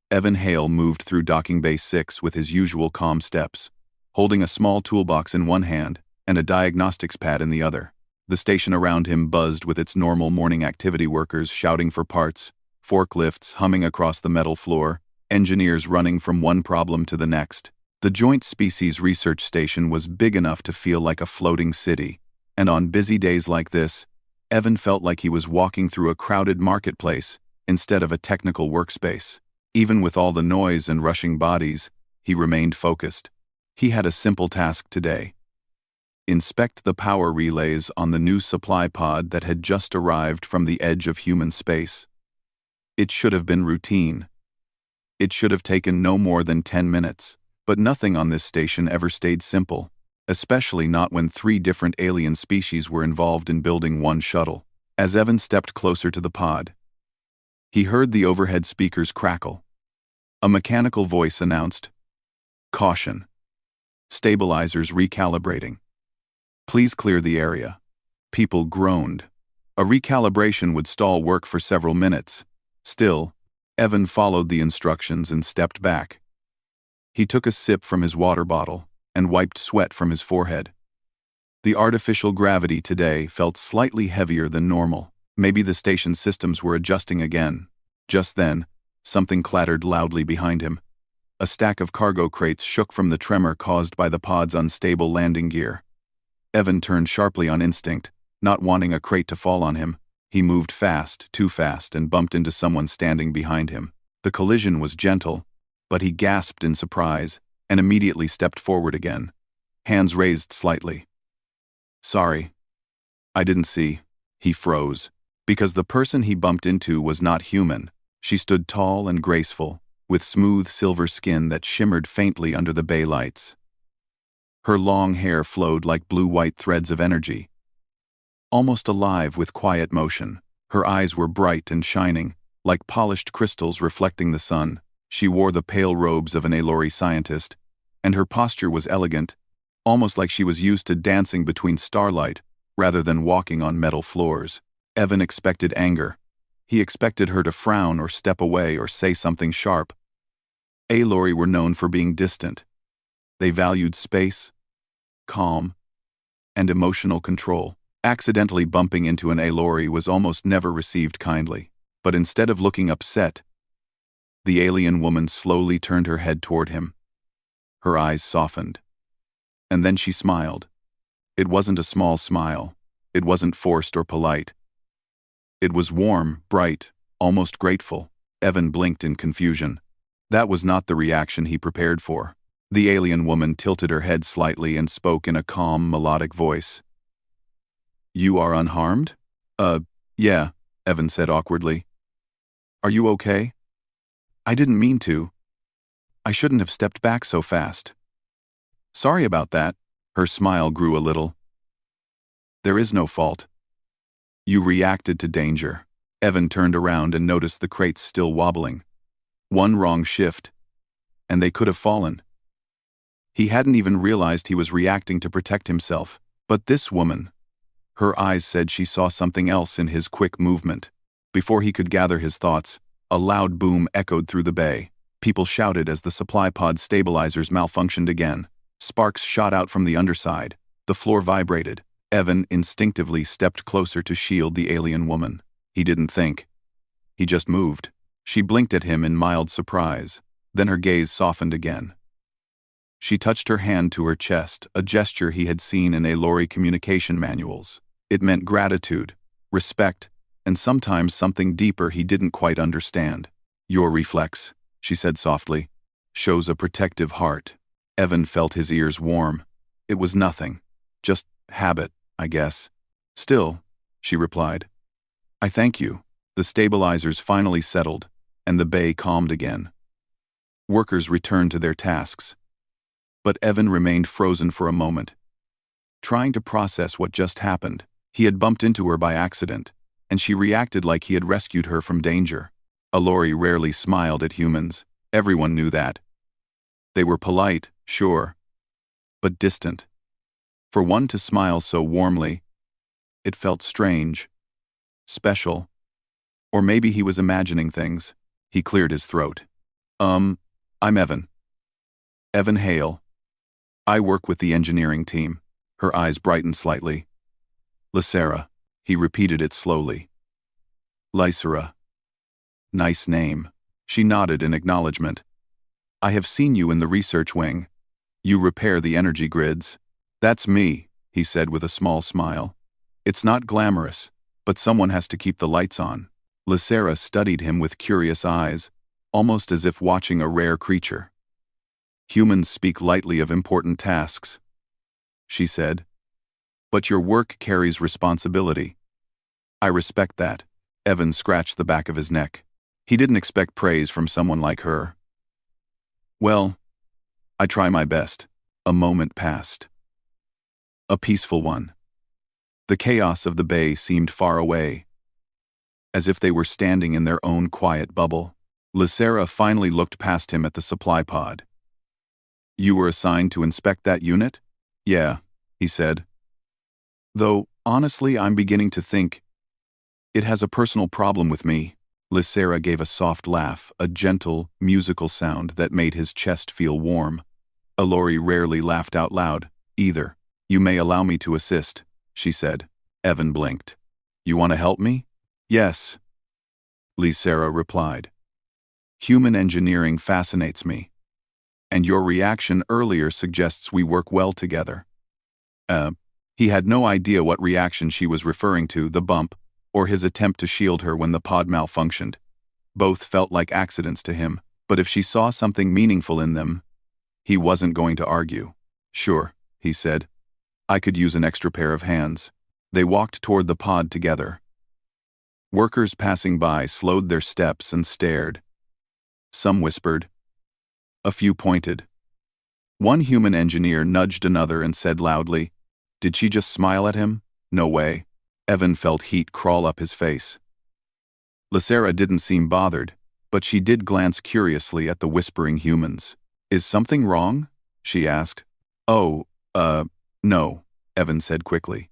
Evan Hale moved through Docking Bay 6 with his usual calm steps, holding a small toolbox in one hand and a diagnostics pad in the other. The station around him buzzed with its normal morning activity workers shouting for parts, forklifts humming across the metal floor, engineers running from one problem to the next. The Joint Species Research Station was big enough to feel like a floating city, and on busy days like this, Evan felt like he was walking through a crowded marketplace instead of a technical workspace. Even with all the noise and rushing bodies, he remained focused. He had a simple task today. Inspect the power relays on the new supply pod that had just arrived from the edge of human space. It should have been routine. It should have taken no more than 10 minutes, but nothing on this station ever stayed simple, especially not when 3 different alien species were involved in building one shuttle. As Evan stepped closer to the pod, he heard the overhead speakers crackle. A mechanical voice announced, "Caution. Stabilizers recalibrating. Please clear the area." People groaned. A recalibration would stall work for several minutes. Still, Evan followed the instructions and stepped back. He took a sip from his water bottle and wiped sweat from his forehead. The artificial gravity today felt slightly heavier than normal. Maybe the station's systems were adjusting again. Just then, something clattered loudly behind him. A stack of cargo crates shook from the tremor caused by the pod's unstable landing gear. Evan turned sharply on instinct, not wanting a crate to fall on him. He moved fast, too fast, and bumped into someone standing behind him. The collision was gentle, but he gasped in surprise and immediately stepped forward again, hands raised slightly. "Sorry. I didn't see." He froze, because the person he bumped into was not human. She stood tall and graceful, with smooth silver skin that shimmered faintly under the bay lights. Her long hair flowed like blue-white threads of energy, almost alive with quiet motion. Her eyes were bright and shining, like polished crystals reflecting the sun. She wore the pale robes of an Aelori scientist, and her posture was elegant, almost like she was used to dancing between starlight rather than walking on metal floors. Evan expected anger. He expected her to frown or step away or say something sharp. Aelori were known for being distant. They valued space, calm, and emotional control. Accidentally bumping into an Aelori was almost never received kindly. But instead of looking upset, the alien woman slowly turned her head toward him. Her eyes softened. And then she smiled. It wasn't a small smile. It wasn't forced or polite. It was warm, bright, almost grateful. Evan blinked in confusion. That was not the reaction he prepared for. The alien woman tilted her head slightly and spoke in a calm, melodic voice. "You are unharmed?" Yeah," Evan said awkwardly. "Are you okay?" "I didn't mean to. I shouldn't have stepped back so fast." "Sorry about that." Her smile grew a little. "There is no fault. You reacted to danger." Evan turned around and noticed the crates still wobbling. One wrong shift, and they could have fallen. He hadn't even realized he was reacting to protect himself. But this woman, her eyes said she saw something else in his quick movement. Before he could gather his thoughts, a loud boom echoed through the bay. People shouted as the supply pod stabilizers malfunctioned again. Sparks shot out from the underside. The floor vibrated. Evan instinctively stepped closer to shield the alien woman. He didn't think. He just moved. She blinked at him in mild surprise. Then her gaze softened again. She touched her hand to her chest, a gesture he had seen in Aelori communication manuals. It meant gratitude, respect, and sometimes something deeper he didn't quite understand. "Your reflex," she said softly, "shows a protective heart." Evan felt his ears warm. It was nothing. Just habit, I guess. "Still," she replied, "I thank you." The stabilizers finally settled, and the bay calmed again. Workers returned to their tasks. But Evan remained frozen for a moment, trying to process what just happened. He had bumped into her by accident, and she reacted like he had rescued her from danger. Aelori rarely smiled at humans. Everyone knew that. They were polite, sure, but distant. For one to smile so warmly, it felt strange, special, or maybe he was imagining things. He cleared his throat. I'm Evan. Evan Hale. I work with the engineering team. Her eyes brightened slightly. Lysera. He repeated it slowly. Lysera. Nice name. She nodded in acknowledgement. I have seen you in the research wing. You repair the energy grids. That's me, he said with a small smile. It's not glamorous, but someone has to keep the lights on. Lysera studied him with curious eyes, almost as if watching a rare creature. Humans speak lightly of important tasks, she said. But your work carries responsibility. I respect that. Evan scratched the back of his neck. He didn't expect praise from someone like her. Well, I try my best. A moment passed. A peaceful one. The chaos of the bay seemed far away, as if they were standing in their own quiet bubble. Lysera finally looked past him at the supply pod. You were assigned to inspect that unit? Yeah, he said. Though, honestly, I'm beginning to think it has a personal problem with me. Lysera gave a soft laugh, a gentle, musical sound that made his chest feel warm. Alori rarely laughed out loud, either. You may allow me to assist, she said. Evan blinked. You want to help me? Yes, Lysera replied. Human engineering fascinates me. And your reaction earlier suggests we work well together. He had no idea what reaction she was referring to, the bump, or his attempt to shield her when the pod malfunctioned. Both felt like accidents to him, but if she saw something meaningful in them, he wasn't going to argue. Sure, he said. I could use an extra pair of hands. They walked toward the pod together. Workers passing by slowed their steps and stared. Some whispered. A few pointed. One human engineer nudged another and said loudly, Did she just smile at him? No way. Evan felt heat crawl up his face. Lysera didn't seem bothered, but she did glance curiously at the whispering humans. Is something wrong? She asked. Oh, no, Evan said quickly.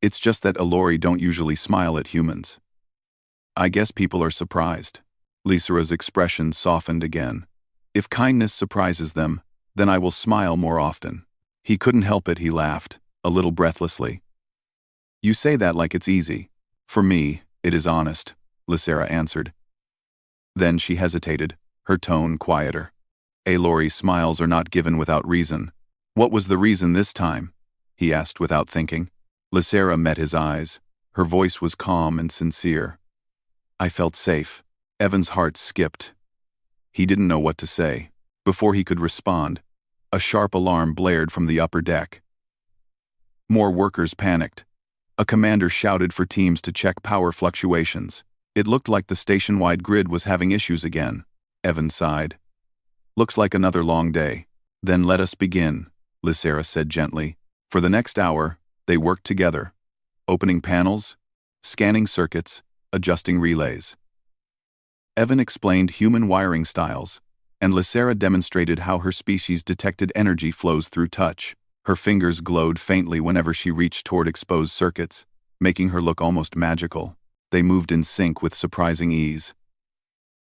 It's just that Alori don't usually smile at humans. I guess people are surprised. Lysera's expression softened again. If kindness surprises them, then I will smile more often. He couldn't help it, he laughed, a little breathlessly. You say that like it's easy. For me, it is honest, Lysera answered. Then she hesitated, her tone quieter. Alori's smiles are not given without reason. What was the reason this time? He asked without thinking. Lysera met his eyes. Her voice was calm and sincere. I felt safe. Evan's heart skipped. He didn't know what to say. Before he could respond, a sharp alarm blared from the upper deck. More workers panicked. A commander shouted for teams to check power fluctuations. It looked like the station-wide grid was having issues again. Evan sighed. Looks like another long day. Then let us begin, Lysera said gently. For the next hour, they worked together, opening panels, scanning circuits, adjusting relays. Evan explained human wiring styles, and Lysera demonstrated how her species detected energy flows through touch. Her fingers glowed faintly whenever she reached toward exposed circuits, making her look almost magical. They moved in sync with surprising ease.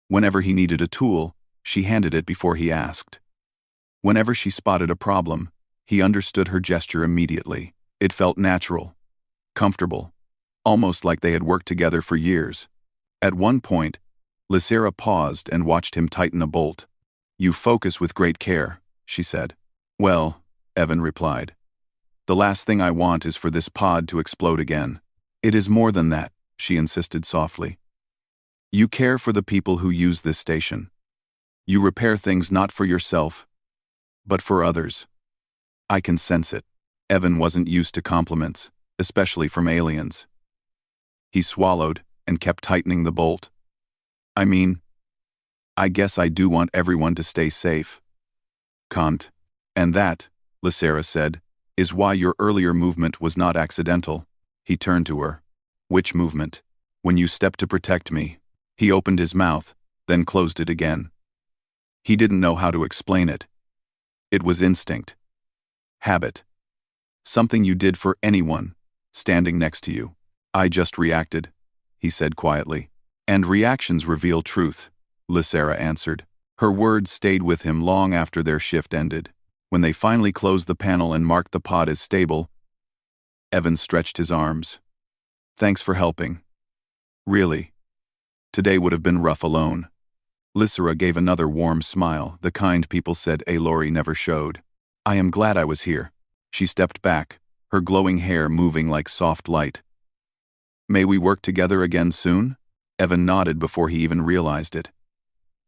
Whenever he needed a tool, she handed it before he asked. Whenever she spotted a problem, he understood her gesture immediately. It felt natural, comfortable, almost like they had worked together for years. At one point, Lysera paused and watched him tighten a bolt. You focus with great care, she said. Well, Evan replied. The last thing I want is for this pod to explode again. It is more than that, she insisted softly. You care for the people who use this station. You repair things not for yourself, but for others. I can sense it. Evan wasn't used to compliments, especially from aliens. He swallowed and kept tightening the bolt. I guess I do want everyone to stay safe. Kant. And that, Lysera said, is why your earlier movement was not accidental. He turned to her. Which movement? When you stepped to protect me. He opened his mouth, then closed it again. He didn't know how to explain it. It was instinct. Habit. Something you did for anyone, standing next to you. I just reacted, he said quietly. And reactions reveal truth, Lysera answered. Her words stayed with him long after their shift ended. When they finally closed the panel and marked the pod as stable, Evan stretched his arms. Thanks for helping. Really. Today would have been rough alone. Lysera gave another warm smile, the kind people said Aloy never showed. I am glad I was here. She stepped back, her glowing hair moving like soft light. May we work together again soon? Evan nodded before he even realized it.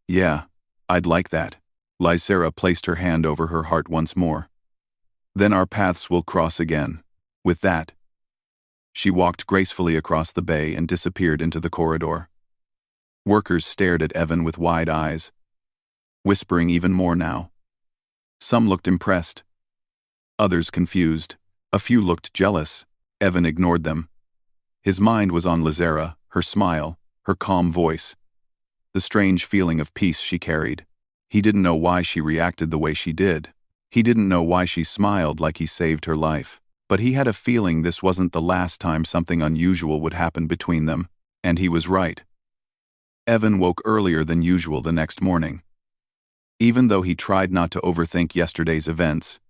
Yeah, I'd like that. Lysera placed her hand over her heart once more. Then our paths will cross again. With that, she walked gracefully across the bay and disappeared into the corridor. Workers stared at Evan with wide eyes, whispering even more now. Some looked impressed, others confused. A few looked jealous. Evan ignored them. His mind was on Lysera, her smile, her calm voice, the strange feeling of peace she carried. He didn't know why she reacted the way she did. He didn't know why she smiled like he saved her life. But he had a feeling this wasn't the last time something unusual would happen between them, and he was right. Evan woke earlier than usual the next morning. Even though he tried not to overthink yesterday's events,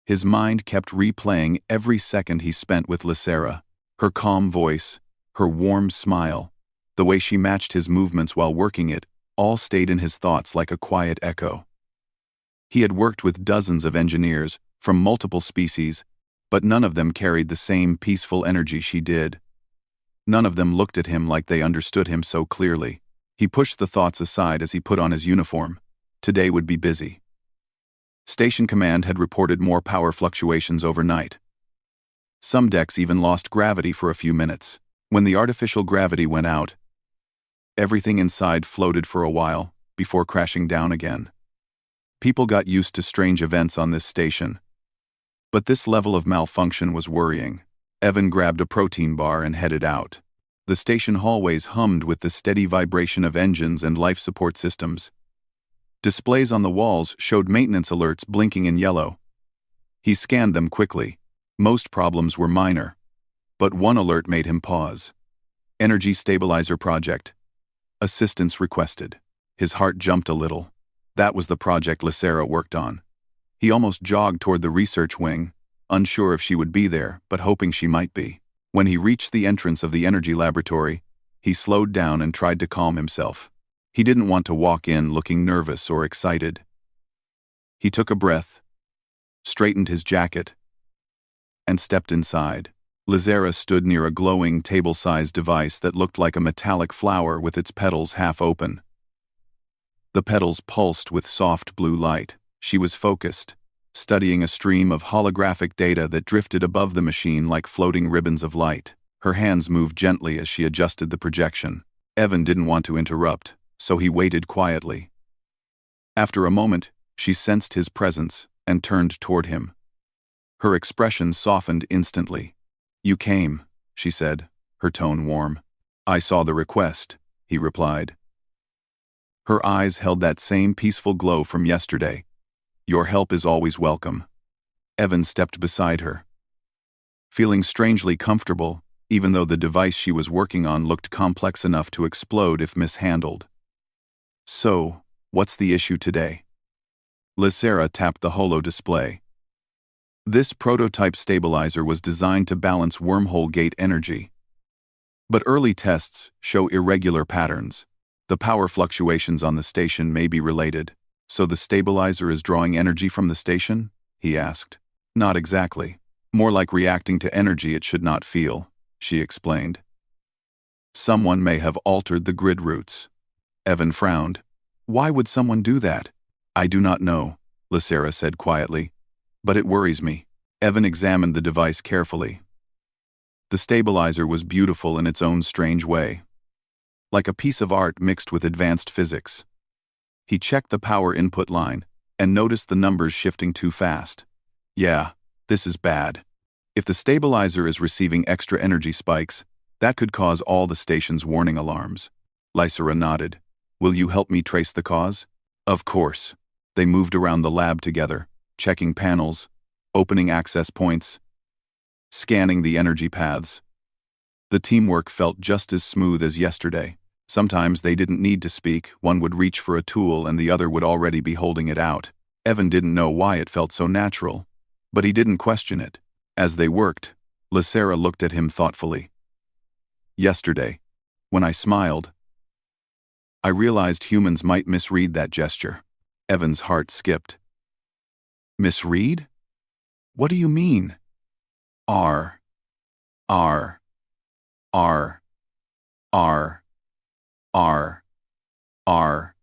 his mind kept replaying every second he spent with Lysera, her calm voice, her warm smile, the way she matched his movements while working it, all stayed in his thoughts like a quiet echo. He had worked with dozens of engineers from multiple species, but none of them carried the same peaceful energy she did. None of them looked at him like they understood him so clearly. He pushed the thoughts aside as he put on his uniform. Today would be busy. Station Command had reported more power fluctuations overnight. Some decks even lost gravity for a few minutes. When the artificial gravity went out, everything inside floated for a while, before crashing down again. People got used to strange events on this station. But this level of malfunction was worrying. Evan grabbed a protein bar and headed out. The station hallways hummed with the steady vibration of engines and life support systems. Displays on the walls showed maintenance alerts blinking in yellow. He scanned them quickly. Most problems were minor. But one alert made him pause. Energy Stabilizer Project. Assistance requested. His heart jumped a little. That was the project Lysera worked on. He almost jogged toward the research wing, unsure if she would be there, but hoping she might be. When he reached the entrance of the energy laboratory, he slowed down and tried to calm himself. He didn't want to walk in looking nervous or excited. He took a breath, straightened his jacket, and stepped inside. Lysera stood near a glowing table-sized device that looked like a metallic flower with its petals half open. The petals pulsed with soft blue light. She was focused, studying a stream of holographic data that drifted above the machine like floating ribbons of light. Her hands moved gently as she adjusted the projection. Evan didn't want to interrupt, so he waited quietly. After a moment, she sensed his presence and turned toward him. Her expression softened instantly. You came, she said, her tone warm. I saw the request, he replied. Her eyes held that same peaceful glow from yesterday. Your help is always welcome. Evan stepped beside her, feeling strangely comfortable, even though the device she was working on looked complex enough to explode if mishandled. So, what's the issue today? Lysera tapped the holo display. This prototype stabilizer was designed to balance wormhole gate energy. But early tests show irregular patterns. The power fluctuations on the station may be related. So the stabilizer is drawing energy from the station? He asked. Not exactly. More like reacting to energy it should not feel, she explained. Someone may have altered the grid routes. Evan frowned. Why would someone do that? I do not know, Lysera said quietly. But it worries me. Evan examined the device carefully. The stabilizer was beautiful in its own strange way, like a piece of art mixed with advanced physics. He checked the power input line and noticed the numbers shifting too fast. Yeah, this is bad. If the stabilizer is receiving extra energy spikes, that could cause all the station's warning alarms. Lysera nodded. Will you help me trace the cause? Of course. They moved around the lab together, checking panels, opening access points, scanning the energy paths. The teamwork felt just as smooth as yesterday. Sometimes they didn't need to speak, one would reach for a tool and the other would already be holding it out. Evan didn't know why it felt so natural, but he didn't question it. As they worked, Lysera looked at him thoughtfully. Yesterday, when I smiled, I realized humans might misread that gesture. Evan's heart skipped. Misread? What do you mean? R. R. R. R. R. R.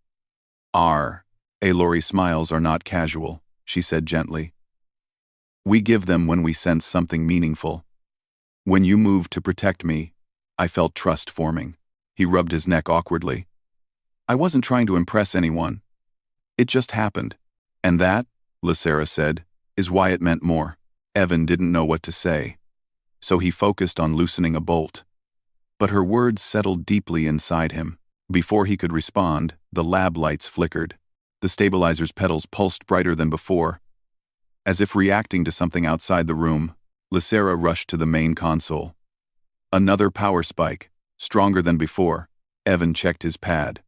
R. Alory's smiles are not casual, she said gently. We give them when we sense something meaningful. When you moved to protect me, I felt trust forming. He rubbed his neck awkwardly. I wasn't trying to impress anyone. It just happened. And that, Lysera said, is why it meant more. Evan didn't know what to say, so he focused on loosening a bolt. But her words settled deeply inside him. Before he could respond, the lab lights flickered. The stabilizer's pedals pulsed brighter than before. As if reacting to something outside the room, Lysera rushed to the main console. Another power spike, stronger than before. Evan checked his pad.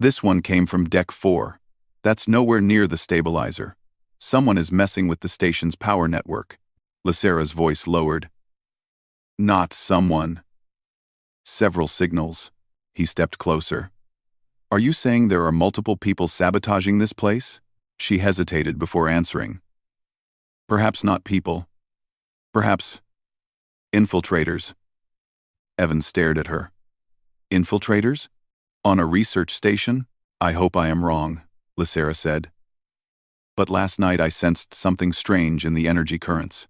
This one came from Deck 4. That's nowhere near the stabilizer. Someone is messing with the station's power network. Lysera's voice lowered. Not someone. Several signals. He stepped closer. Are you saying there are multiple people sabotaging this place? She hesitated before answering. Perhaps not people. Perhaps infiltrators. Evan stared at her. Infiltrators? On a research station? I hope I am wrong, Lysera said. But last night I sensed something strange in the energy currents.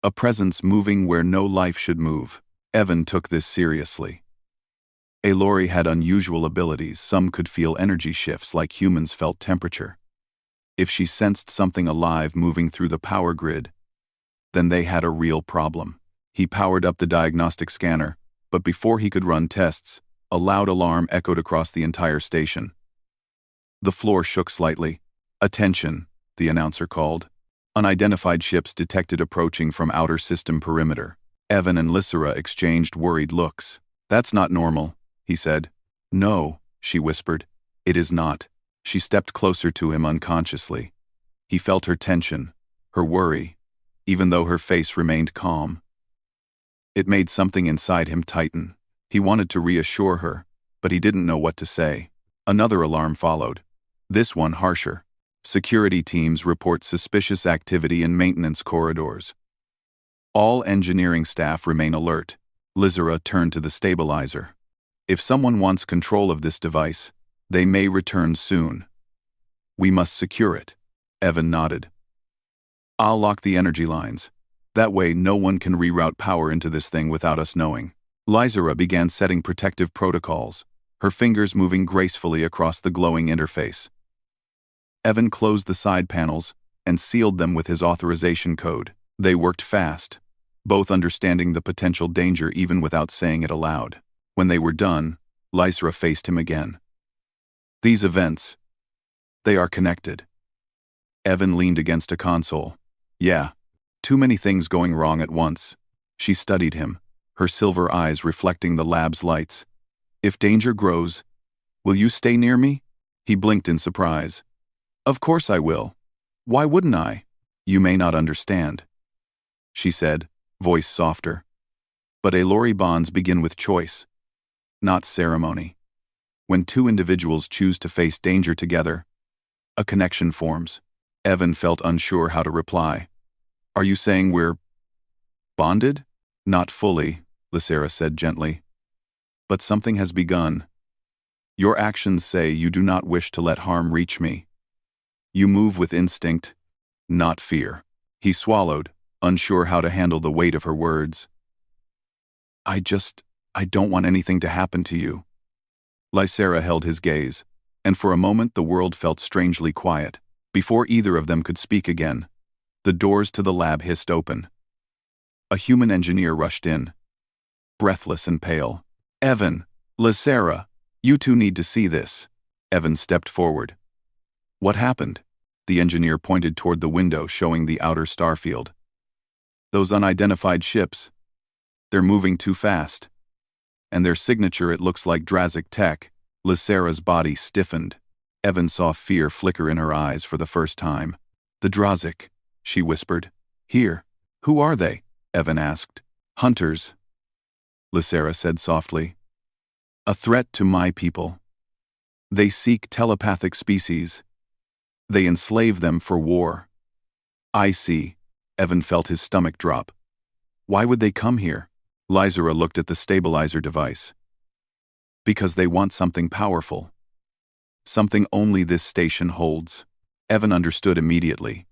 A presence moving where no life should move. Evan took this seriously. Alory had unusual abilities. Some could feel energy shifts like humans felt temperature. If she sensed something alive moving through the power grid, then they had a real problem. He powered up the diagnostic scanner, but before he could run tests, a loud alarm echoed across the entire station. The floor shook slightly. Attention, the announcer called. Unidentified ships detected approaching from outer system perimeter. Evan and Lysera exchanged worried looks. That's not normal, he said. No, she whispered. It is not. She stepped closer to him unconsciously. He felt her tension, her worry, even though her face remained calm. It made something inside him tighten. He wanted to reassure her, but he didn't know what to say. Another alarm followed. This one harsher. Security teams report suspicious activity in maintenance corridors. All engineering staff remain alert. Lysera turned to the stabilizer. If someone wants control of this device, they may return soon. We must secure it. Evan nodded. I'll lock the energy lines. That way no one can reroute power into this thing without us knowing. Lysera began setting protective protocols, her fingers moving gracefully across the glowing interface. Evan closed the side panels and sealed them with his authorization code. They worked fast, both understanding the potential danger even without saying it aloud. When they were done, Lysera faced him again. These events, they are connected. Evan leaned against a console. Yeah, too many things going wrong at once. She studied him, her silver eyes reflecting the lab's lights. If danger grows, will you stay near me? He blinked in surprise. Of course I will. Why wouldn't I? You may not understand, she said, voice softer. But Alory bonds begin with choice, not ceremony. When two individuals choose to face danger together, a connection forms. Evan felt unsure how to reply. Are you saying we're bonded? Not fully, Lysera said gently. But something has begun. Your actions say you do not wish to let harm reach me. You move with instinct, not fear. He swallowed, unsure how to handle the weight of her words. I don't want anything to happen to you. Lysera held his gaze, and for a moment the world felt strangely quiet. Before either of them could speak again, the doors to the lab hissed open. A human engineer rushed in, breathless and pale. Evan, Lysera, you two need to see this. Evan stepped forward. What happened? The engineer pointed toward the window showing the outer starfield. Those unidentified ships. They're moving too fast. and their signature it looks like Drazic tech. Lysera's body stiffened. Evan saw fear flicker in her eyes for the first time. The Drazic, she whispered. Here. Who are they? Evan asked. Hunters, Lysera said softly. A threat to my people. They seek telepathic species. They enslave them for war. I see. Evan felt his stomach drop. Why would they come here? Lysera looked at the stabilizer device. Because they want something powerful. Something only this station holds. Evan understood immediately.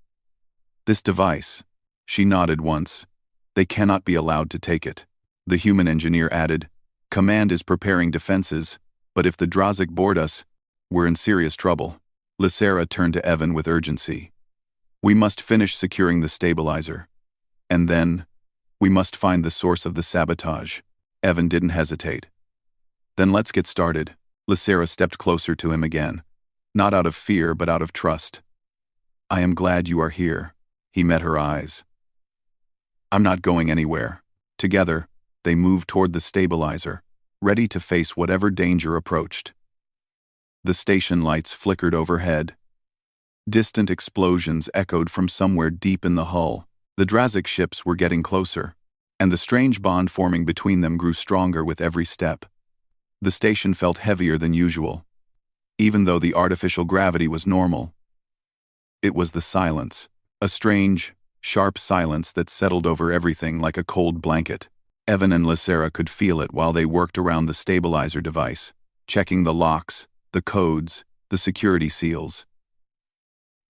This device. She nodded once. They cannot be allowed to take it. The human engineer added, Command is preparing defenses, but if the Drazic board us, we're in serious trouble. Lysera turned to Evan with urgency. We must finish securing the stabilizer. And then, we must find the source of the sabotage. Evan didn't hesitate. Then let's get started. Lysera stepped closer to him again. Not out of fear, but out of trust. I am glad you are here. He met her eyes. I'm not going anywhere. Together, they moved toward the stabilizer, ready to face whatever danger approached. The station lights flickered overhead. Distant explosions echoed from somewhere deep in the hull. The Drazic ships were getting closer, and the strange bond forming between them grew stronger with every step. The station felt heavier than usual, even though the artificial gravity was normal. It was the silence, a strange, sharp silence that settled over everything like a cold blanket. Evan and Lysera could feel it while they worked around the stabilizer device, checking the locks, the codes, the security seals.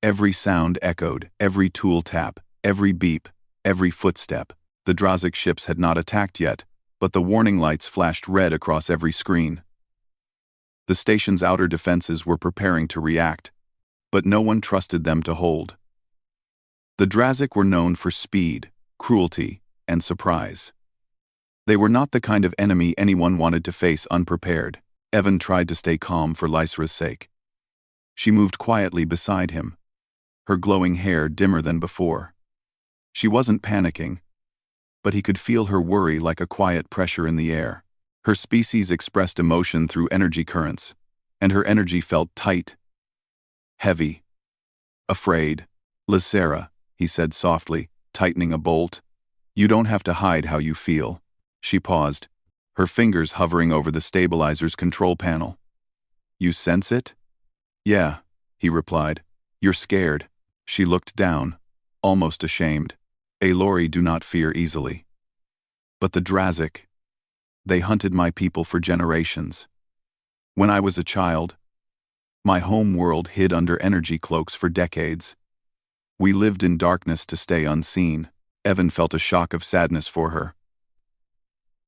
Every sound echoed, every tool tap, every beep, every footstep. The Drazic ships had not attacked yet, but the warning lights flashed red across every screen. The station's outer defenses were preparing to react, but no one trusted them to hold. The Drazic were known for speed, cruelty, and surprise. They were not the kind of enemy anyone wanted to face unprepared. Evan tried to stay calm for Lysera's sake. She moved quietly beside him, her glowing hair dimmer than before. She wasn't panicking, but he could feel her worry like a quiet pressure in the air. Her species expressed emotion through energy currents, and her energy felt tight, heavy, afraid. Lysera, he said softly, tightening a bolt. You don't have to hide how you feel. She paused, her fingers hovering over the stabilizer's control panel. You sense it? Yeah, he replied. You're scared. She looked down, almost ashamed. Aelori do not fear easily. But the Drazic, they hunted my people for generations. When I was a child, my home world hid under energy cloaks for decades. We lived in darkness to stay unseen. Evan felt a shock of sadness for her.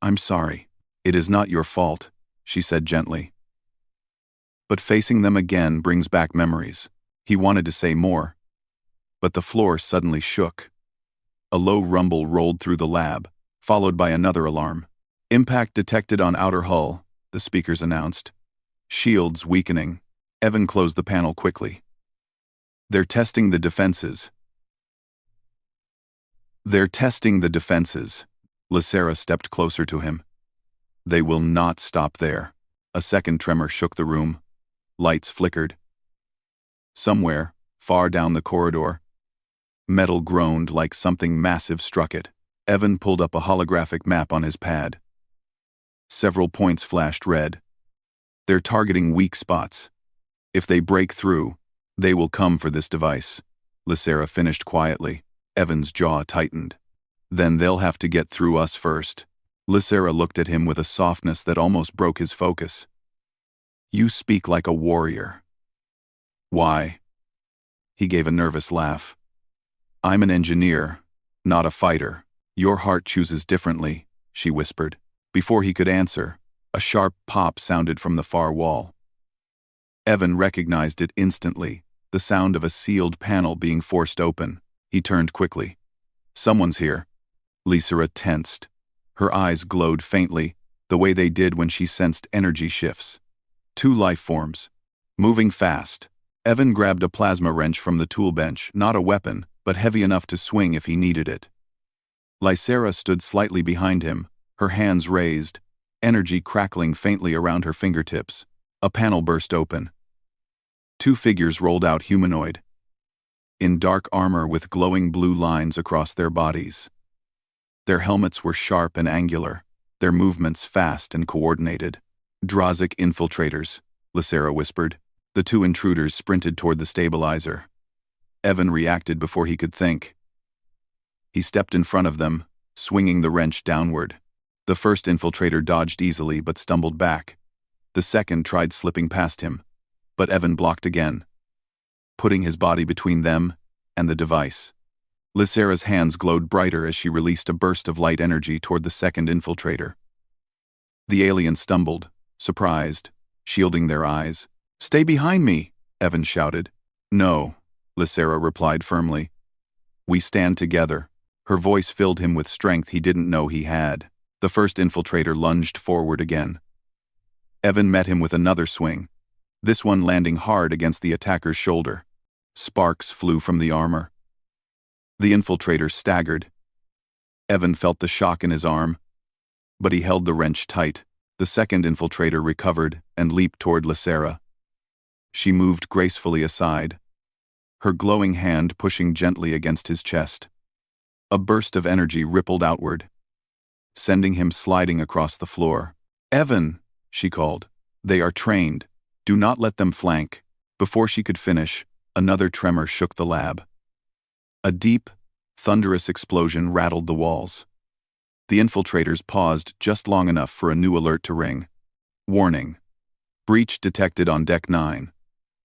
I'm sorry. It is not your fault, she said gently. But facing them again brings back memories. He wanted to say more, but the floor suddenly shook. A low rumble rolled through the lab, followed by another alarm. Impact detected on outer hull, the speakers announced. Shields weakening. Evan closed the panel quickly. They're testing the defenses. Lysera stepped closer to him. They will not stop there. A second tremor shook the room. Lights flickered. Somewhere, far down the corridor, metal groaned like something massive struck it. Evan pulled up a holographic map on his pad. Several points flashed red. They're targeting weak spots. If they break through, they will come for this device. Lysera finished quietly. Evan's jaw tightened. Then they'll have to get through us first. Lysera looked at him with a softness that almost broke his focus. You speak like a warrior. Why? He gave a nervous laugh. I'm an engineer, not a fighter. Your heart chooses differently, she whispered. Before he could answer, a sharp pop sounded from the far wall. Evan recognized it instantly, the sound of a sealed panel being forced open. He turned quickly. Someone's here. Lysera tensed. Her eyes glowed faintly, the way they did when she sensed energy shifts. 2 life forms, moving fast. Evan grabbed a plasma wrench from the tool bench, not a weapon, but heavy enough to swing if he needed it. Lysera stood slightly behind him, her hands raised, energy crackling faintly around her fingertips. A panel burst open. Two figures rolled out, humanoid, in dark armor with glowing blue lines across their bodies. Their helmets were sharp and angular, their movements fast and coordinated. Drazic infiltrators, Lysera whispered. The two intruders sprinted toward the stabilizer. Evan reacted before he could think. He stepped in front of them, swinging the wrench downward. The first infiltrator dodged easily but stumbled back. The second tried slipping past him, but Evan blocked again, putting his body between them and the device. Lysera's hands glowed brighter as she released a burst of light energy toward the second infiltrator. The alien stumbled, surprised, shielding their eyes. "Stay behind me," Evan shouted. "No," Lysera replied firmly. "We stand together." Her voice filled him with strength he didn't know he had. The first infiltrator lunged forward again. Evan met him with another swing, this one landing hard against the attacker's shoulder. Sparks flew from the armor. The infiltrator staggered. Evan felt the shock in his arm, but he held the wrench tight. The second infiltrator recovered and leaped toward Lysera. She moved gracefully aside, her glowing hand pushing gently against his chest. A burst of energy rippled outward, sending him sliding across the floor. "Evan," she called. "They are trained. Do not let them flank." Before she could finish, another tremor shook the lab. A deep, thunderous explosion rattled the walls. The infiltrators paused just long enough for a new alert to ring. "Warning. Breach detected on Deck 9.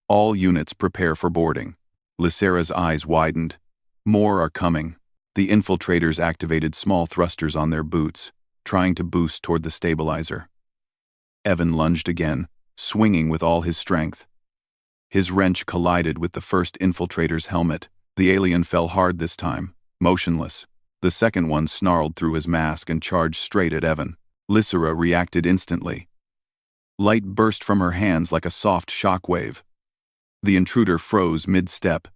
All units prepare for boarding." Lysera's eyes widened. More are coming. The infiltrators activated small thrusters on their boots, trying to boost toward the stabilizer. Evan lunged again, swinging with all his strength. His wrench collided with the first infiltrator's helmet. The alien fell hard this time, motionless. The second one snarled through his mask and charged straight at Evan. Lysera reacted instantly. Light burst from her hands like a soft shockwave. The intruder froze mid-step,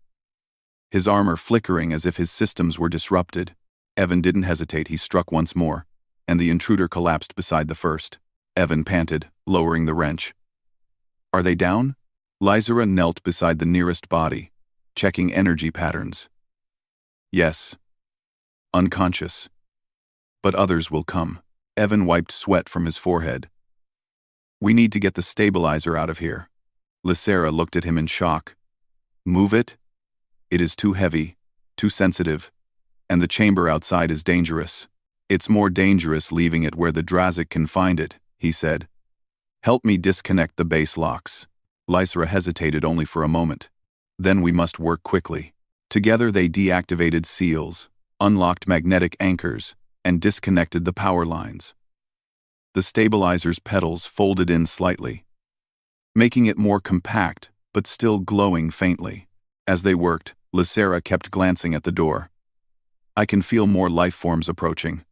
his armor flickering as if his systems were disrupted. Evan didn't hesitate, he struck once more, and the intruder collapsed beside the first. Evan panted, lowering the wrench. "Are they down?" Lysera knelt beside the nearest body, checking energy patterns. "Yes. Unconscious. But others will come." Evan wiped sweat from his forehead. "We need to get the stabilizer out of here." Lysera looked at him in shock. "Move it? It is too heavy, too sensitive, and the chamber outside is dangerous." "It's more dangerous leaving it where the Drazic can find it," he said. "Help me disconnect the base locks." Lysera hesitated only for a moment. "Then we must work quickly." Together they deactivated seals, unlocked magnetic anchors, and disconnected the power lines. The stabilizer's pedals folded in slightly, making it more compact but still glowing faintly. As they worked, Lysera kept glancing at the door. "I can feel more life forms approaching."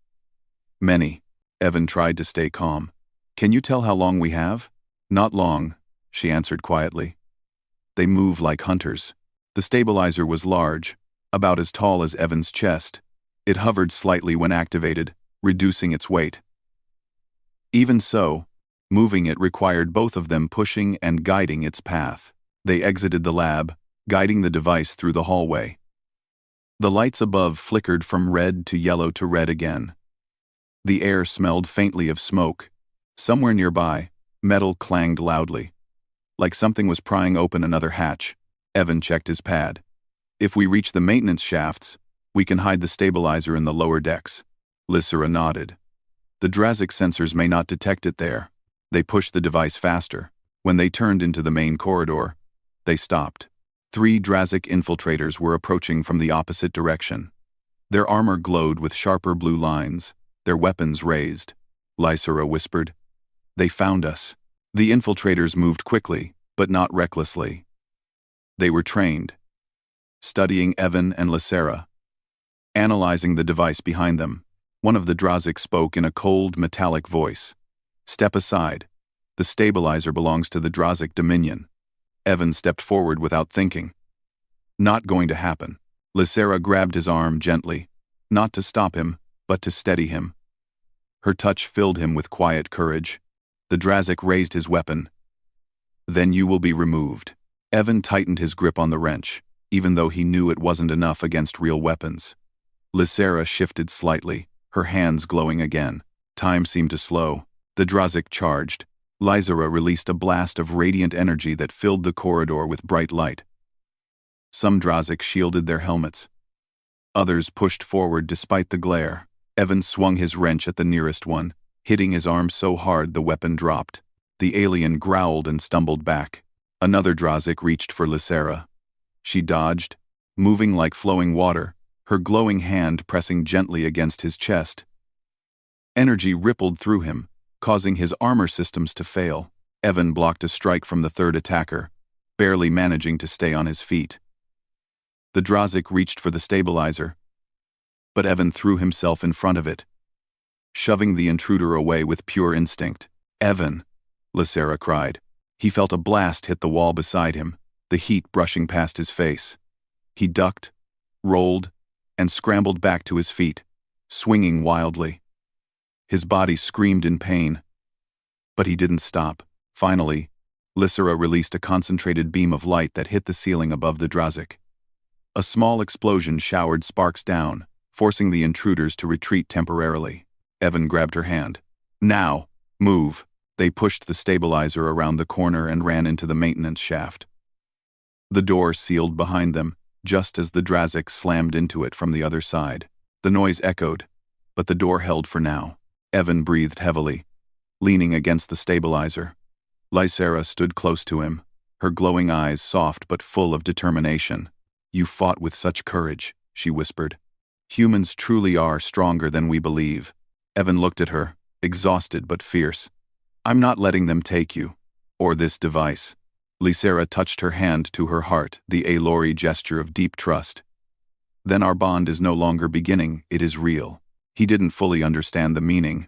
"Many." Evan tried to stay calm. "Can you tell how long we have?" "Not long," she answered quietly. "They move like hunters." The stabilizer was large, about as tall as Evan's chest. It hovered slightly when activated, reducing its weight. Even so, moving it required both of them pushing and guiding its path. They exited the lab, guiding the device through the hallway. The lights above flickered from red to yellow to red again. The air smelled faintly of smoke. Somewhere nearby, metal clanged loudly, like something was prying open another hatch. Evan checked his pad. "If we reach the maintenance shafts, we can hide the stabilizer in the lower decks." Lysera nodded. "The Drazic sensors may not detect it there." They pushed the device faster. When they turned into the main corridor, they stopped. 3 Drazic infiltrators were approaching from the opposite direction. Their armor glowed with sharper blue lines, their weapons raised. Lysera whispered, "They found us." The infiltrators moved quickly, but not recklessly. They were trained, studying Evan and Lysera, analyzing the device behind them. One of the Drazic spoke in a cold, metallic voice. "Step aside. The stabilizer belongs to the Drazic Dominion." Evan stepped forward without thinking. "Not going to happen." Lysera grabbed his arm gently, not to stop him, but to steady him. Her touch filled him with quiet courage. The Drazik raised his weapon. Then you will be removed. Evan tightened his grip on the wrench, even though he knew it wasn't enough against real weapons. Lysera shifted slightly, her hands glowing again. Time seemed to slow. The Drazik charged. Lysera released a blast of radiant energy that filled the corridor with bright light. Some Drazik shielded their helmets. Others pushed forward despite the glare. Evan swung his wrench at the nearest one, hitting his arm so hard the weapon dropped. The alien growled and stumbled back. Another Drazik reached for Lysera. She dodged, moving like flowing water, her glowing hand pressing gently against his chest. Energy rippled through him, causing his armor systems to fail. Evan blocked a strike from the third attacker, barely managing to stay on his feet. The Drazik reached for the stabilizer, but Evan threw himself in front of it, shoving the intruder away with pure instinct. "Evan!" Lysera cried. He felt a blast hit the wall beside him, the heat brushing past his face. He ducked, rolled, and scrambled back to his feet, swinging wildly. His body screamed in pain, but he didn't stop. Finally, Lysera released a concentrated beam of light that hit the ceiling above the Drazik. A small explosion showered sparks down, forcing the intruders to retreat temporarily. Evan grabbed her hand. "Now, move." They pushed the stabilizer around the corner and ran into the maintenance shaft. The door sealed behind them, just as the Drazik slammed into it from the other side. The noise echoed, but the door held for now. Evan breathed heavily, leaning against the stabilizer. Lysera stood close to him, her glowing eyes soft but full of determination. "You fought with such courage," she whispered. "Humans truly are stronger than we believe." Evan looked at her, exhausted but fierce. "I'm not letting them take you, or this device." Lysera touched her hand to her heart, the Aloy gesture of deep trust. "Then our bond is no longer beginning, it is real." He didn't fully understand the meaning,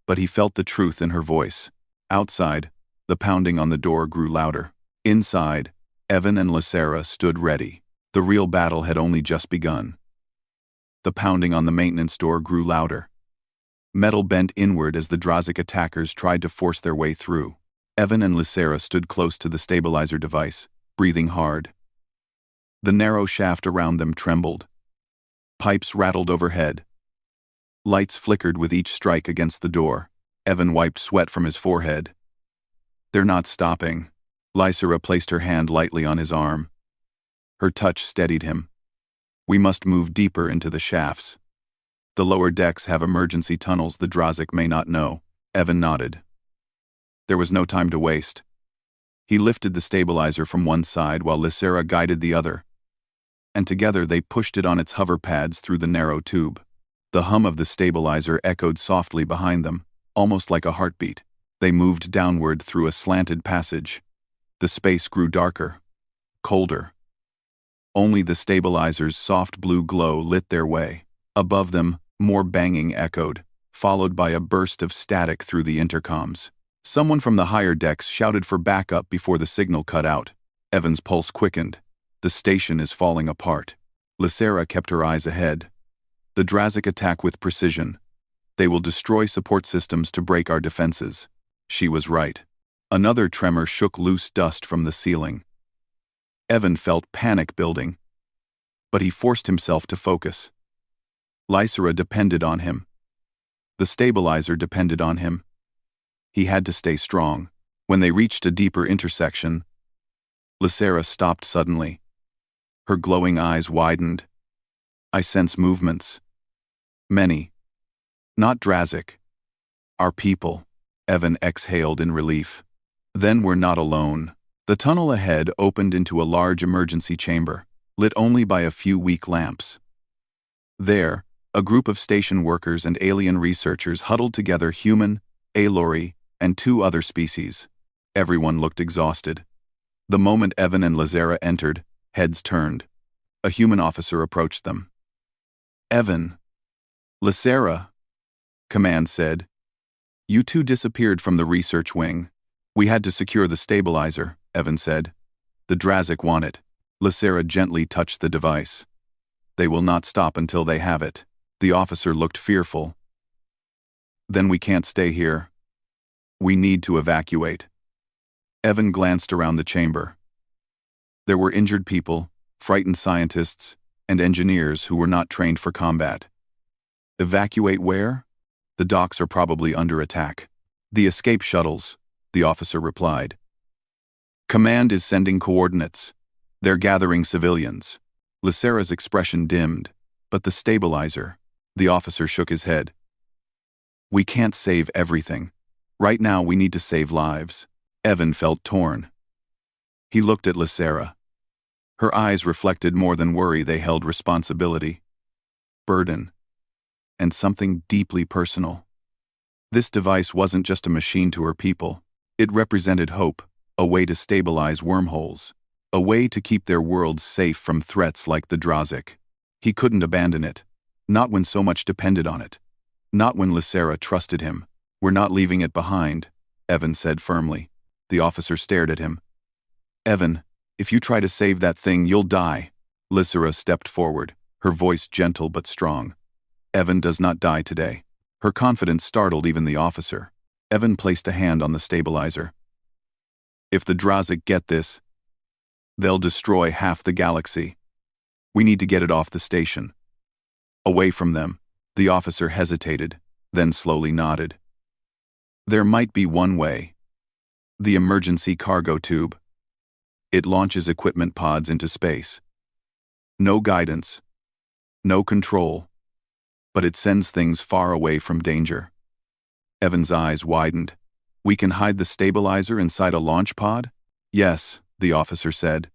but he felt the truth in her voice. Outside, the pounding on the door grew louder. Inside, Evan and Lysera stood ready. The real battle had only just begun. The pounding on the maintenance door grew louder. Metal bent inward as the Drazik attackers tried to force their way through. Evan and Lysera stood close to the stabilizer device, breathing hard. The narrow shaft around them trembled. Pipes rattled overhead. Lights flickered with each strike against the door. Evan wiped sweat from his forehead. "They're not stopping." Lysera placed her hand lightly on his arm. Her touch steadied him. "We must move deeper into the shafts. The lower decks have emergency tunnels the Drazik may not know." Evan nodded. There was no time to waste. He lifted the stabilizer from one side while Lysera guided the other, and together they pushed it on its hover pads through the narrow tube. The hum of the stabilizer echoed softly behind them, almost like a heartbeat. They moved downward through a slanted passage. The space grew darker, colder. Only the stabilizer's soft blue glow lit their way. Above them, more banging echoed, followed by a burst of static through the intercoms. Someone from the higher decks shouted for backup before the signal cut out. Evan's pulse quickened. The station is falling apart. Lysera kept her eyes ahead. The Drazik attack with precision. They will destroy support systems to break our defenses. She was right. Another tremor shook loose dust from the ceiling. Evan felt panic building, but he forced himself to focus. Lysera depended on him. The stabilizer depended on him. He had to stay strong. When they reached a deeper intersection, Lysera stopped suddenly. Her glowing eyes widened. "I sense movements. Many. Not Drazik. Our people." Evan exhaled in relief. Then we're not alone. The tunnel ahead opened into a large emergency chamber, lit only by a few weak lamps. There, a group of station workers and alien researchers huddled together, human, Aloy, and 2 other species. Everyone looked exhausted. The moment Evan and Lysera entered, heads turned. A human officer approached them. "Evan." "Lysera," Command said. "You two disappeared from the research wing." "We had to secure the stabilizer," Evan said. "The Drazik want it." Lysera gently touched the device. "They will not stop until they have it." The officer looked fearful. Then we can't stay here. We need to evacuate. Evan glanced around the chamber. There were injured people, frightened scientists, and engineers who were not trained for combat. Evacuate where? The docks are probably under attack. The escape shuttles, the officer replied. Command is sending coordinates. They're gathering civilians. Lysera's expression dimmed, but the stabilizer, the officer shook his head. We can't save everything. Right now we need to save lives. Evan felt torn. He looked at Lysera. Her eyes reflected more than worry, they held responsibility, burden, and something deeply personal. This device wasn't just a machine to her people. It represented hope, a way to stabilize wormholes, a way to keep their worlds safe from threats like the Drazik. He couldn't abandon it, not when so much depended on it, not when Lysera trusted him. We're not leaving it behind, Evan said firmly. The officer stared at him. Evan, if you try to save that thing, you'll die. Lysera stepped forward, her voice gentle but strong. Evan does not die today. Her confidence startled even the officer. Evan placed a hand on the stabilizer. If the Drazik get this, they'll destroy half the galaxy. We need to get it off the station. Away from them. The officer hesitated, then slowly nodded. There might be one way. The emergency cargo tube. It launches equipment pods into space. No guidance. No control. But it sends things far away from danger. Evan's eyes widened. We can hide the stabilizer inside a launch pod? Yes, the officer said.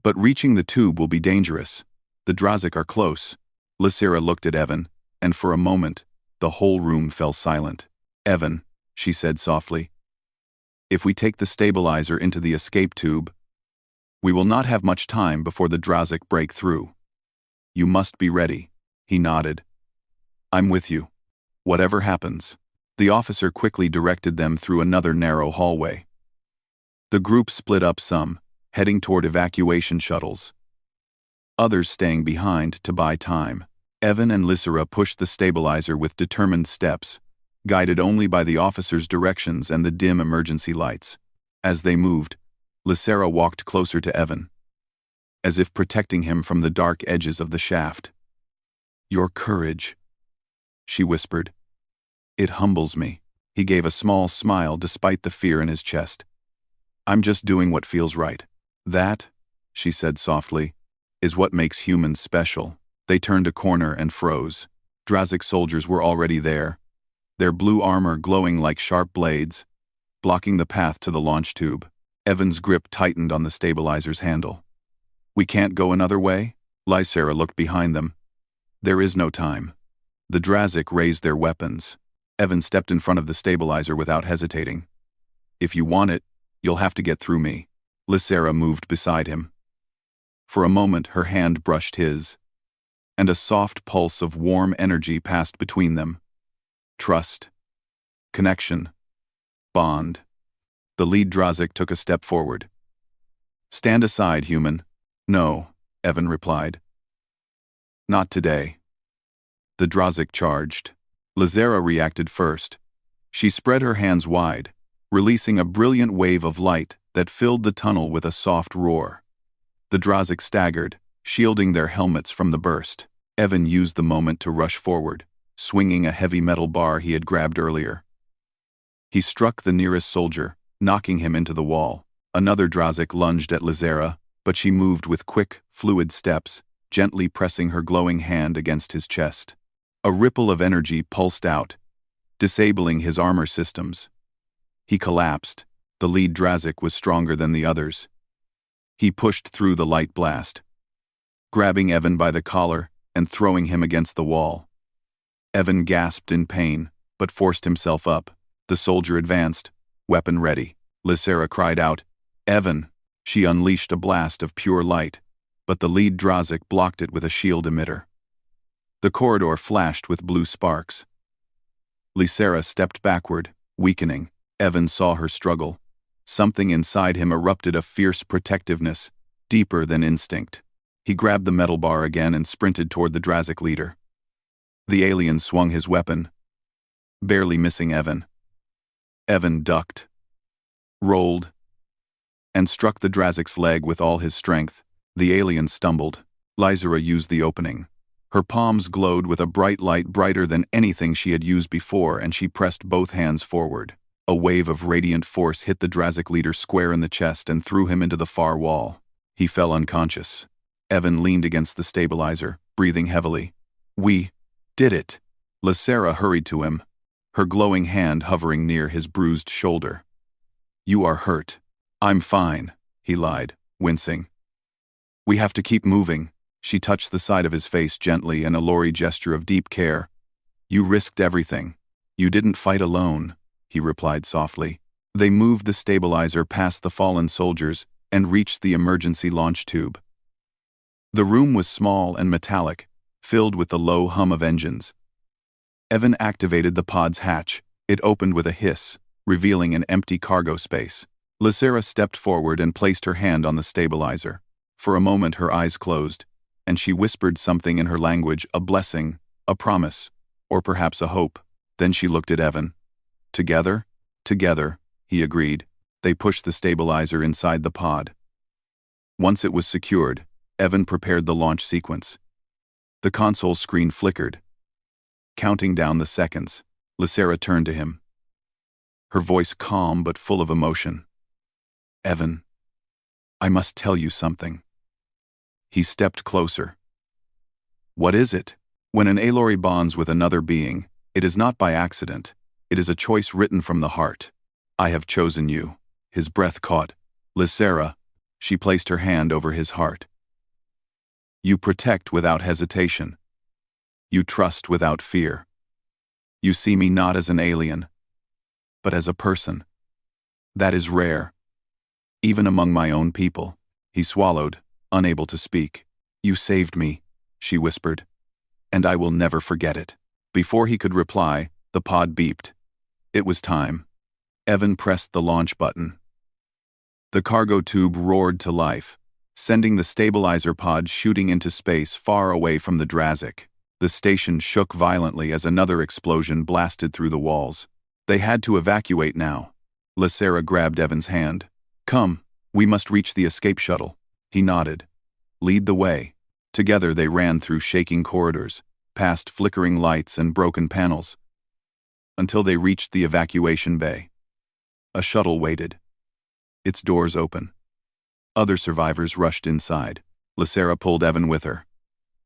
But reaching the tube will be dangerous. The Drazik are close. Lysera looked at Evan, and for a moment, the whole room fell silent. Evan, she said softly, if we take the stabilizer into the escape tube, we will not have much time before the Drazik break through. You must be ready. He nodded. I'm with you. Whatever happens. The officer quickly directed them through another narrow hallway. The group split up, some heading toward evacuation shuttles, others staying behind to buy time. Evan and Lysera pushed the stabilizer with determined steps, guided only by the officer's directions and the dim emergency lights. As they moved, Lysera walked closer to Evan, as if protecting him from the dark edges of the shaft. Your courage, she whispered. It humbles me. He gave a small smile despite the fear in his chest. I'm just doing what feels right. That, she said softly, is what makes humans special. They turned a corner and froze. Drazik soldiers were already there, their blue armor glowing like sharp blades, blocking the path to the launch tube. Evan's grip tightened on the stabilizer's handle. We can't go another way? Lysera looked behind them. There is no time. The Drazik raised their weapons. Evan stepped in front of the stabilizer without hesitating. If you want it, you'll have to get through me. Lysera moved beside him. For a moment her hand brushed his, and a soft pulse of warm energy passed between them. Trust. Connection. Bond. The lead Drazik took a step forward. Stand aside, human. No, Evan replied. Not today. The Drazik charged. Lysera reacted first. She spread her hands wide, releasing a brilliant wave of light that filled the tunnel with a soft roar. The Drazik staggered, shielding their helmets from the burst. Evan used the moment to rush forward, swinging a heavy metal bar he had grabbed earlier. He struck the nearest soldier, knocking him into the wall. Another Drazik lunged at Lysera, but she moved with quick, fluid steps, gently pressing her glowing hand against his chest. A ripple of energy pulsed out, disabling his armor systems. He collapsed. The lead Drazik was stronger than the others. He pushed through the light blast, grabbing Evan by the collar and throwing him against the wall. Evan gasped in pain, but forced himself up. The soldier advanced, weapon ready. Lysera cried out, Evan! She unleashed a blast of pure light, but the lead Drazik blocked it with a shield emitter. The corridor flashed with blue sparks. Lysera stepped backward, weakening. Evan saw her struggle. Something inside him erupted a fierce protectiveness, deeper than instinct. He grabbed the metal bar again and sprinted toward the Drazik leader. The alien swung his weapon, barely missing Evan. Evan ducked, rolled, and struck the Drazik's leg with all his strength. The alien stumbled. Lysera used the opening. Her palms glowed with a bright light brighter than anything she had used before, and she pressed both hands forward. A wave of radiant force hit the Drazik leader square in the chest and threw him into the far wall. He fell unconscious. Evan leaned against the stabilizer, breathing heavily. "We did it." Lysera hurried to him, her glowing hand hovering near his bruised shoulder. "You are hurt." "I'm fine," he lied, wincing. "We have to keep moving." She touched the side of his face gently in a Lori gesture of deep care. "You risked everything. You didn't fight alone," he replied softly. They moved the stabilizer past the fallen soldiers and reached the emergency launch tube. The room was small and metallic, filled with the low hum of engines. Evan activated the pod's hatch. It opened with a hiss, revealing an empty cargo space. Lysera stepped forward and placed her hand on the stabilizer. For a moment her eyes closed, and she whispered something in her language, a blessing, a promise, or perhaps a hope. Then she looked at Evan. "Together?" "Together," he agreed. They pushed the stabilizer inside the pod. Once it was secured, Evan prepared the launch sequence. The console screen flickered, counting down the seconds. Lysera turned to him, her voice calm but full of emotion. "Evan, I must tell you something." He stepped closer. "What is it?" When an Aloy bonds with another being, it is not by accident. It is a choice written from the heart. "I have chosen you." His breath caught. "Lysera," she placed her hand over his heart. "You protect without hesitation. You trust without fear. You see me not as an alien, but as a person. That is rare, even among my own people." He swallowed, unable to speak. "You saved me," she whispered, "and I will never forget it." Before he could reply, the pod beeped. It was time. Evan pressed the launch button. The cargo tube roared to life, sending the stabilizer pod shooting into space far away from the Drazik. The station shook violently as another explosion blasted through the walls. They had to evacuate now. Lysera grabbed Evan's hand. "Come, we must reach the escape shuttle." He nodded. "Lead the way." Together they ran through shaking corridors, past flickering lights and broken panels, until they reached the evacuation bay. A shuttle waited, its doors open. Other survivors rushed inside. Lysera pulled Evan with her.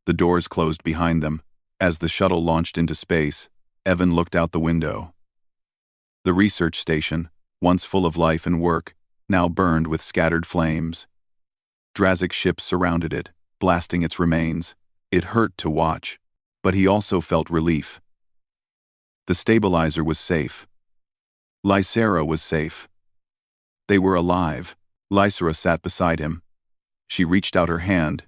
The doors closed behind them. As the shuttle launched into space, Evan looked out the window. The research station, once full of life and work, now burned with scattered flames. Drazik ships surrounded it, blasting its remains. It hurt to watch, but he also felt relief. The stabilizer was safe. Lysera was safe. They were alive. Lysera sat beside him. She reached out her hand,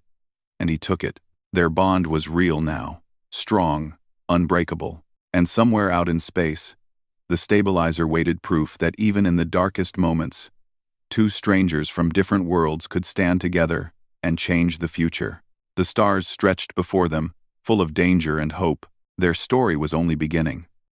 and he took it. Their bond was real now, strong, unbreakable. And somewhere out in space, the stabilizer waited proof that even in the darkest moments, two strangers from different worlds could stand together and change the future. The stars stretched before them, full of danger and hope. Their story was only beginning.